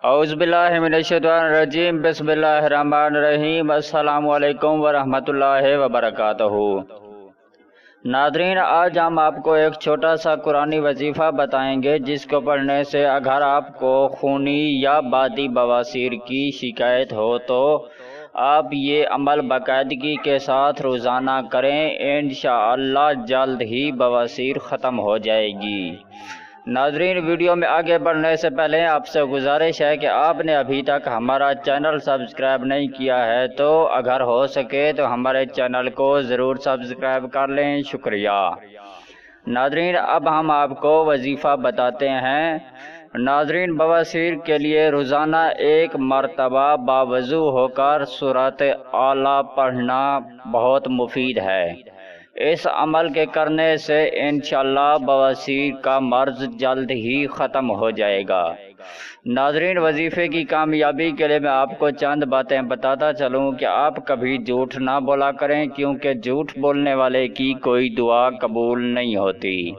औज़ुबिल्लाहिमिनश्शैतानिर्रजीम बिस्मिल्लाहिर्रहमानिर्रहीम अस्सलाम वालेकुम वरहमतुल्लाहि वबरकातुहू। नाज़रीन, आज हम आपको एक छोटा सा कुरानी वजीफ़ा बताएंगे जिसको पढ़ने से अगर आपको खूनी या बादी बवासीर की शिकायत हो तो आप ये अमल बाकायदगी के साथ रोज़ाना करें। इंशाअल्लाह जल्द ही बवासीर ख़त्म हो जाएगी। नाज़रीन, वीडियो में आगे बढ़ने से पहले आपसे गुजारिश है कि आपने अभी तक हमारा चैनल सब्सक्राइब नहीं किया है तो अगर हो सके तो हमारे चैनल को ज़रूर सब्सक्राइब कर लें। शुक्रिया। नाज़रीन, अब हम आपको वजीफ़ा बताते हैं। नाज़रीन, बवासीर के लिए रोज़ाना एक मरतबा बावजू होकर सूरत आला पढ़ना बहुत मुफीद है। इस अमल के करने से इंशाअल्लाह बवासीर का मर्ज जल्द ही ख़त्म हो जाएगा। नाज़रीन, वजीफ़े की कामयाबी के लिए मैं आपको चंद बातें बताता चलूँ कि आप कभी झूठ ना बोला करें, क्योंकि झूठ बोलने वाले की कोई दुआ कबूल नहीं होती।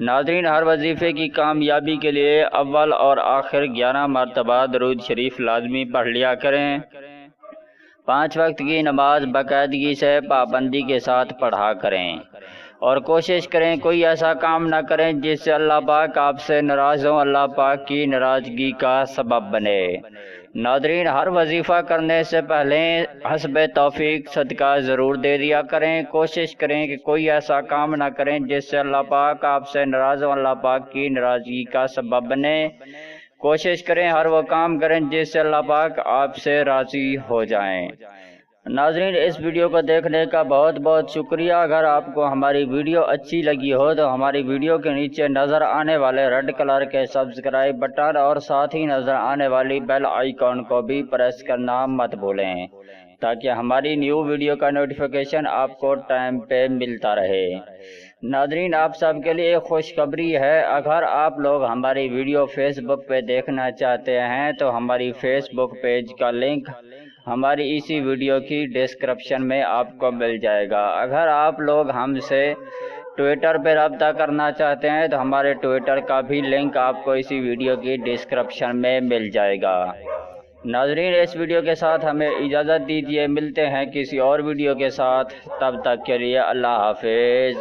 नाज़रीन, हर वजीफ़े की कामयाबी के लिए अव्वल और आखिर 11 मरतबा दरूद शरीफ लाजमी पढ़ लिया करें। 5 वक्त की नमाज बाकायदगी से पाबंदी के साथ पढ़ा करें और कोशिश करें कोई ऐसा काम ना करें जिससे अल्लाह पाक आपसे नाराज़ हो, अल्लाह पाक की नाराज़गी का सबब बने। नाज़रीन, हर वजीफ़ा करने से पहले हस्ब तौफीक सदका ज़रूर दे दिया करें। कोशिश करें कि कोई ऐसा काम ना करें जिससे अल्लाह पाक आपसे नाराज़ हो, अल्लाह पाक की नाराज़गी का सबब बने। कोशिश करें हर वो काम करें जिससे अल्लाह पाक आपसे राज़ी हो जाएं। नाज़रीन, इस वीडियो को देखने का बहुत बहुत शुक्रिया। अगर आपको हमारी वीडियो अच्छी लगी हो तो हमारी वीडियो के नीचे नज़र आने वाले रेड कलर के सब्सक्राइब बटन और साथ ही नज़र आने वाली बेल आइकॉन को भी प्रेस करना मत भूलें ताकि हमारी न्यू वीडियो का नोटिफिकेशन आपको टाइम पे मिलता रहे। नाज़रीन, आप सब के लिए खुशखबरी है। अगर आप लोग हमारी वीडियो फेसबुक पे देखना चाहते हैं तो हमारी फेसबुक पेज का लिंक हमारी इसी वीडियो की डिस्क्रिप्शन में आपको मिल जाएगा। अगर आप लोग हमसे ट्विटर पे रब्ता करना चाहते हैं तो हमारे ट्विटर का भी लिंक आपको इसी वीडियो की डिस्क्रिप्शन में मिल जाएगा। नाज़रीन, इस वीडियो के साथ हमें इजाज़त दीजिए। मिलते हैं किसी और वीडियो के साथ, तब तक के लिए अल्लाह हाफिज़।